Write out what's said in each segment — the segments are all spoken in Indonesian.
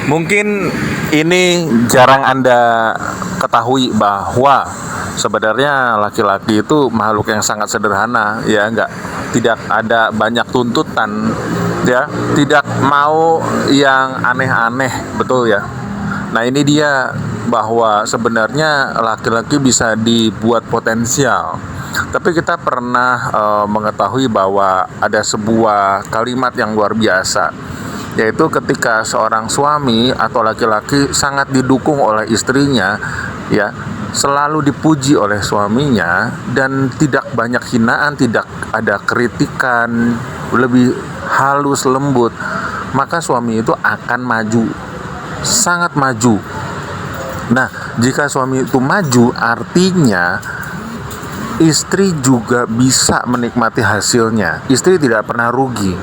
Mungkin ini jarang Anda ketahui bahwa sebenarnya laki-laki itu makhluk yang sangat sederhana, ya enggak, tidak ada banyak tuntutan, ya, tidak mau yang aneh-aneh, betul ya. Nah, ini dia bahwa sebenarnya laki-laki bisa dibuat potensial. Tapi kita pernah mengetahui bahwa ada sebuah kalimat yang luar biasa, yaitu ketika seorang suami atau laki-laki sangat didukung oleh istrinya, ya, selalu dipuji oleh suaminya dan tidak banyak hinaan, tidak ada kritikan, lebih halus lembut, maka suami itu akan maju, sangat maju. Nah, jika suami itu maju, artinya istri juga bisa menikmati hasilnya. Istri tidak pernah rugi.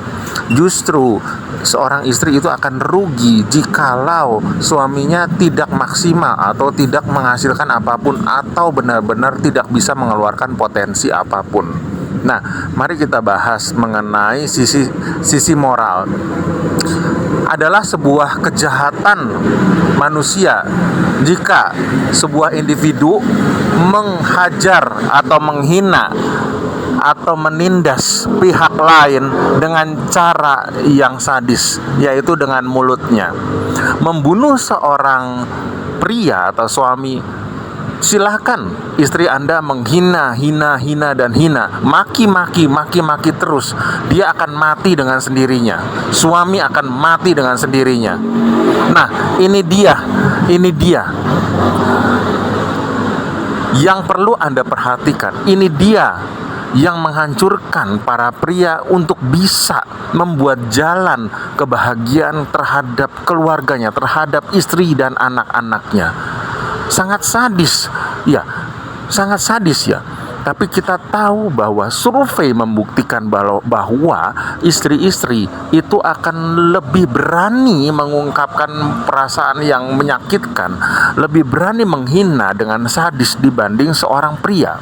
Justru seorang istri itu akan rugi jikalau suaminya tidak maksimal atau tidak menghasilkan apapun atau benar-benar tidak bisa mengeluarkan potensi apapun. Nah, mari kita bahas mengenai sisi moral. Adalah sebuah kejahatan manusia jika sebuah individu menghajar atau menghina atau menindas pihak lain dengan cara yang sadis, yaitu dengan mulutnya. Membunuh seorang pria atau suami, silahkan istri Anda menghina, hina dan hina, maki-maki terus, dia akan mati dengan sendirinya. Suami akan mati dengan sendirinya. Nah, ini dia yang perlu Anda perhatikan. Ini dia yang menghancurkan para pria untuk bisa membuat jalan kebahagiaan terhadap keluarganya, terhadap istri dan anak-anaknya. Sangat sadis ya. Tapi kita tahu bahwa survei membuktikan bahwa istri-istri itu akan lebih berani mengungkapkan perasaan yang menyakitkan, lebih berani menghina dengan sadis dibanding seorang pria.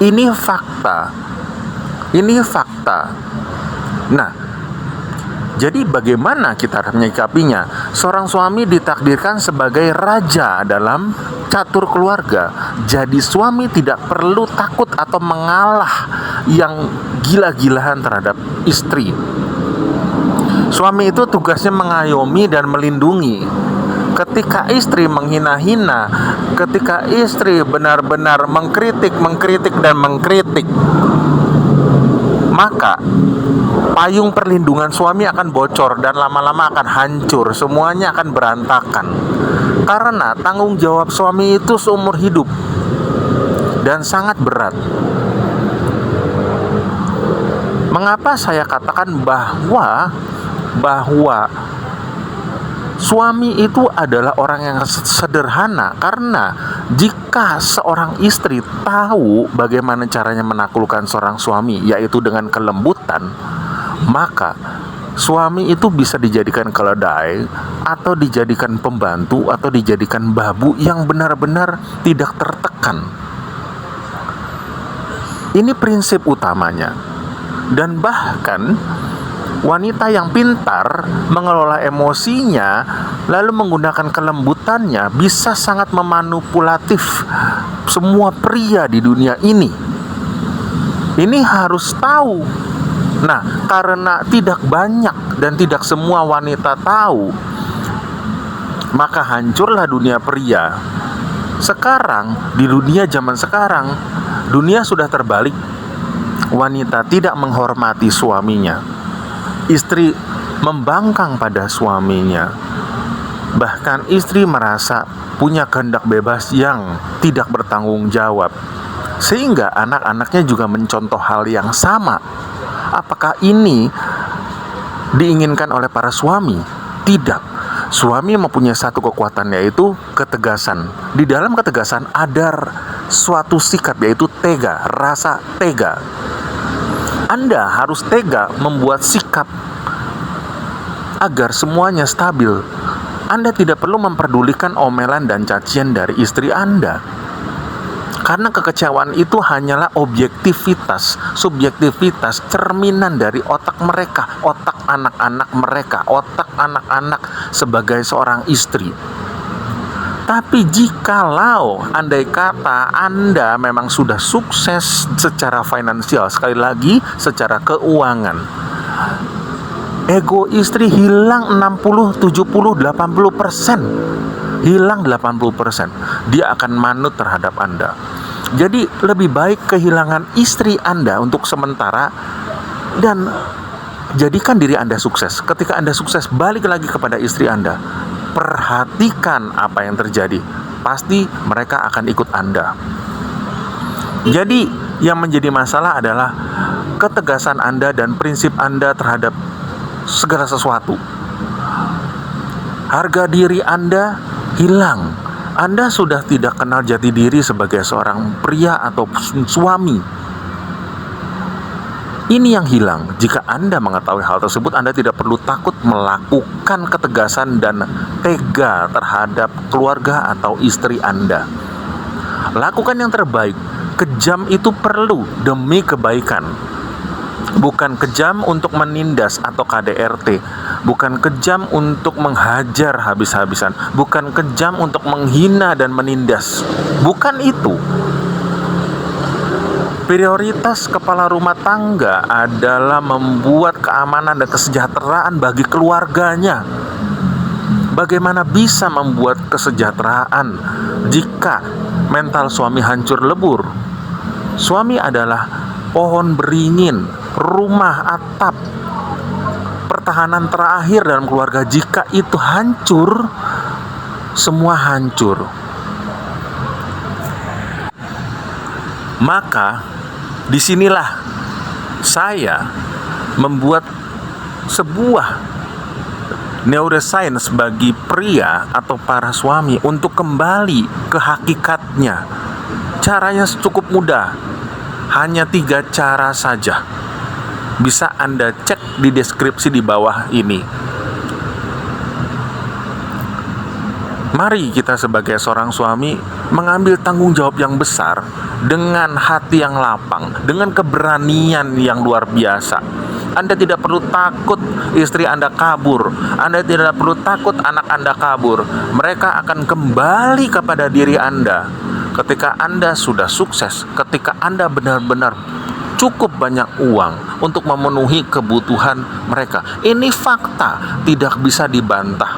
Ini fakta. Nah, jadi bagaimana kita menyikapinya? Seorang suami ditakdirkan sebagai raja dalam catur keluarga. Jadi suami tidak perlu takut atau mengalah yang gila-gilaan terhadap istri. Suami itu tugasnya mengayomi dan melindungi. Ketika istri menghina-hina, ketika istri benar-benar mengkritik, maka payung perlindungan suami akan bocor dan lama-lama akan hancur, semuanya akan berantakan. Karena tanggung jawab suami itu seumur hidup dan sangat berat. Mengapa saya katakan bahwa suami itu adalah orang yang sederhana? Karena jika seorang istri tahu bagaimana caranya menaklukkan seorang suami, yaitu dengan kelembutan, maka suami itu bisa dijadikan keledai, atau dijadikan pembantu, atau dijadikan babu yang benar-benar tidak tertekan. Ini prinsip utamanya. Dan bahkan wanita yang pintar mengelola emosinya lalu menggunakan kelembutannya bisa sangat memanipulatif semua pria di dunia ini. Ini harus tahu. Nah, karena tidak banyak dan tidak semua wanita tahu, maka hancurlah dunia pria. Sekarang, di dunia zaman sekarang, dunia sudah terbalik. Wanita tidak menghormati suaminya. Istri membangkang pada suaminya. Bahkan istri merasa punya kehendak bebas yang tidak bertanggung jawab. Sehingga anak-anaknya juga mencontoh hal yang sama. Apakah ini diinginkan oleh para suami? Tidak. Suami mempunyai satu kekuatan, yaitu ketegasan. Di dalam ketegasan ada suatu sikap, yaitu tega, rasa tega. Anda harus tega membuat sikap agar semuanya stabil. Anda tidak perlu memperdulikan omelan dan cacian dari istri Anda. Karena kekecewaan itu hanyalah objektivitas, subjektivitas, cerminan dari otak mereka, otak anak-anak mereka, otak anak-anak sebagai seorang istri. Tapi jikalau andai kata Anda memang sudah sukses secara finansial, sekali lagi secara keuangan, ego istri hilang 60, 70, 80%. Hilang 80%. Dia akan manut terhadap Anda. Jadi lebih baik kehilangan istri Anda untuk sementara dan jadikan diri Anda sukses. Ketika Anda sukses, balik lagi kepada istri Anda. Perhatikan apa yang terjadi. Pasti mereka akan ikut Anda. Jadi yang menjadi masalah adalah ketegasan Anda dan prinsip Anda terhadap segala sesuatu. Harga diri Anda hilang. Anda sudah tidak kenal jati diri sebagai seorang pria atau suami. Ini yang hilang. Jika Anda mengetahui hal tersebut, Anda tidak perlu takut melakukan ketegasan dan tega terhadap keluarga atau istri Anda. Lakukan yang terbaik. Kejam itu perlu demi kebaikan. Bukan kejam untuk menindas atau KDRT. Bukan kejam untuk menghajar habis-habisan. Bukan kejam untuk menghina dan menindas. Bukan itu. Prioritas kepala rumah tangga adalah membuat keamanan dan kesejahteraan bagi keluarganya. Bagaimana bisa membuat kesejahteraan jika mental suami hancur lebur? Suami adalah pohon beringin, rumah atap, pertahanan terakhir dalam keluarga. Jika itu hancur, semua hancur. Maka disinilah saya membuat sebuah neuroscience bagi pria atau para suami untuk kembali ke hakikatnya. Caranya cukup mudah, hanya 3 cara saja. Bisa Anda cek di deskripsi di bawah ini. Mari kita sebagai seorang suami mengambil tanggung jawab yang besar dengan hati yang lapang, dengan keberanian yang luar biasa. Anda tidak perlu takut istri Anda kabur. Anda tidak perlu takut anak Anda kabur. Mereka akan kembali kepada diri Anda ketika Anda sudah sukses, ketika Anda benar-benar cukup banyak uang untuk memenuhi kebutuhan mereka. Ini fakta, tidak bisa dibantah.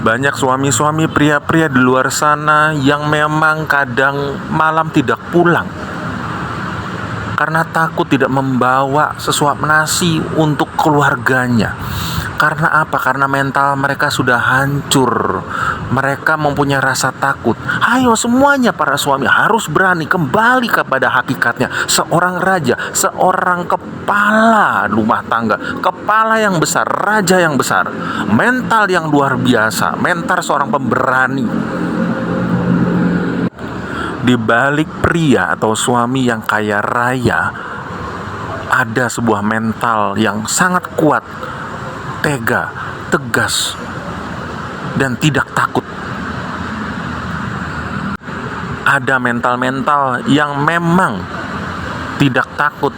Banyak suami-suami pria-pria di luar sana yang memang kadang malam tidak pulang karena takut tidak membawa sesuap nasi untuk keluarganya. Karena apa? Karena mental mereka sudah hancur. Mereka mempunyai rasa takut. Ayo semuanya para suami harus berani kembali kepada hakikatnya. Seorang raja, seorang kepala rumah tangga, kepala yang besar, raja yang besar, mental yang luar biasa, mental seorang pemberani. Di balik pria atau suami yang kaya raya, ada sebuah mental yang sangat kuat, tega, tegas, dan tidak takut. Ada mental-mental yang memang tidak takut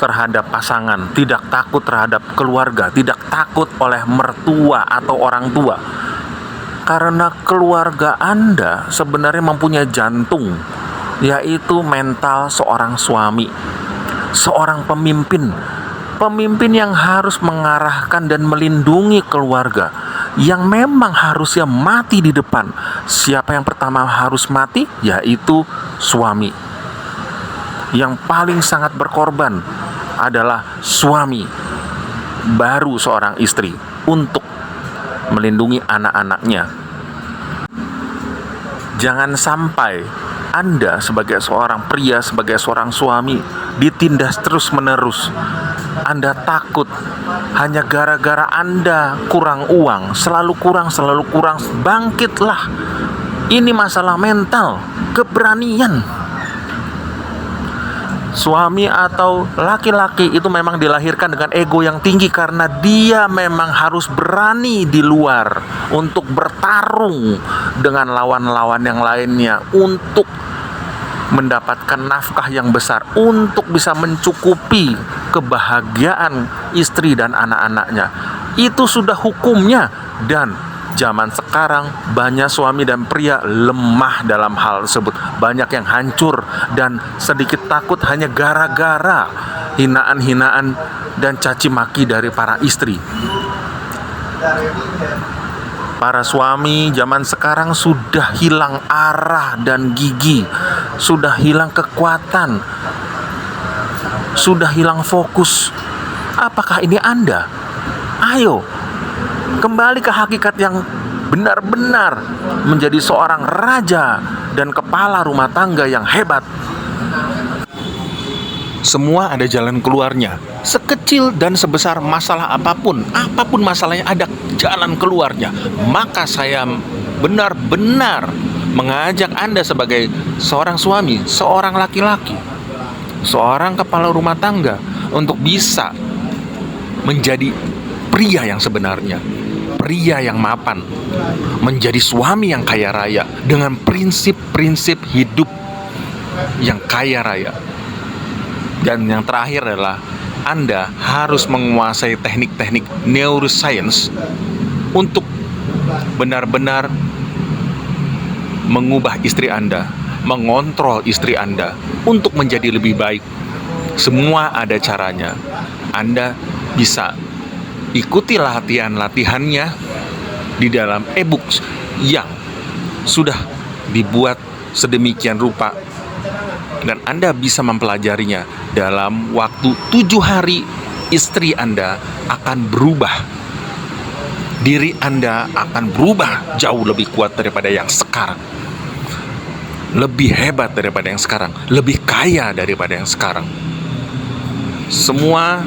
terhadap pasangan, tidak takut terhadap keluarga, tidak takut oleh mertua atau orang tua. Karena keluarga Anda sebenarnya mempunyai jantung, yaitu mental seorang suami, seorang pemimpin. Pemimpin yang harus mengarahkan dan melindungi keluarga, yang memang harusnya mati di depan. Siapa yang pertama harus mati? Yaitu suami. Yang paling sangat berkorban adalah suami, baru seorang istri untuk melindungi anak-anaknya. Jangan sampai Anda sebagai seorang pria, sebagai seorang suami ditindas terus-menerus. Anda takut hanya gara-gara Anda kurang uang, selalu kurang. Bangkitlah. Ini masalah mental, keberanian. Suami atau laki-laki itu memang dilahirkan dengan ego yang tinggi karena dia memang harus berani di luar untuk bertarung dengan lawan-lawan yang lainnya, untuk mendapatkan nafkah yang besar untuk bisa mencukupi kebahagiaan istri dan anak-anaknya. Itu sudah hukumnya. Dan zaman sekarang banyak suami dan pria lemah dalam hal tersebut. Banyak yang hancur dan sedikit takut hanya gara-gara hinaan-hinaan dan caci maki dari para istri. Para suami zaman sekarang sudah hilang arah dan gigi, sudah hilang kekuatan, sudah hilang fokus. Apakah ini Anda? Ayo, kembali ke hakikat yang benar-benar menjadi seorang raja dan kepala rumah tangga yang hebat. Semua ada jalan keluarnya. Sekecil dan sebesar masalah apapun masalahnya ada jalan keluarnya. Maka saya benar-benar mengajak Anda sebagai seorang suami, seorang laki-laki, seorang kepala rumah tangga untuk bisa menjadi pria yang sebenarnya, pria yang mapan, menjadi suami yang kaya raya dengan prinsip-prinsip hidup yang kaya raya. Dan yang terakhir adalah Anda harus menguasai teknik-teknik neuroscience untuk benar-benar mengubah istri Anda, mengontrol istri Anda untuk menjadi lebih baik. Semua ada caranya. Anda bisa ikuti latihan-latihannya di dalam e-books yang sudah dibuat sedemikian rupa, dan Anda bisa mempelajarinya. Dalam waktu 7 hari, istri Anda akan berubah. Diri Anda akan berubah jauh lebih kuat daripada yang sekarang. Lebih hebat daripada yang sekarang. Lebih kaya daripada yang sekarang. Semua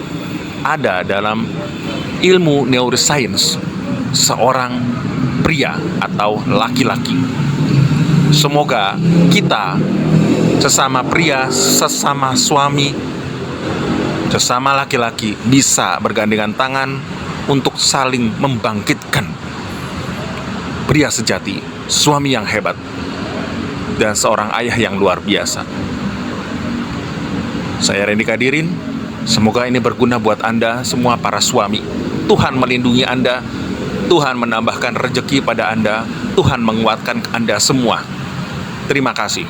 ada dalam ilmu neuroscience seorang pria atau laki-laki. Semoga kita sesama pria, sesama suami, sesama laki-laki bisa bergandengan tangan untuk saling membangkitkan pria sejati, suami yang hebat, dan seorang ayah yang luar biasa. Saya Randy Kadirin. Semoga ini berguna buat Anda semua para suami. Tuhan melindungi Anda, Tuhan menambahkan rezeki pada Anda, Tuhan menguatkan Anda semua. Terima kasih.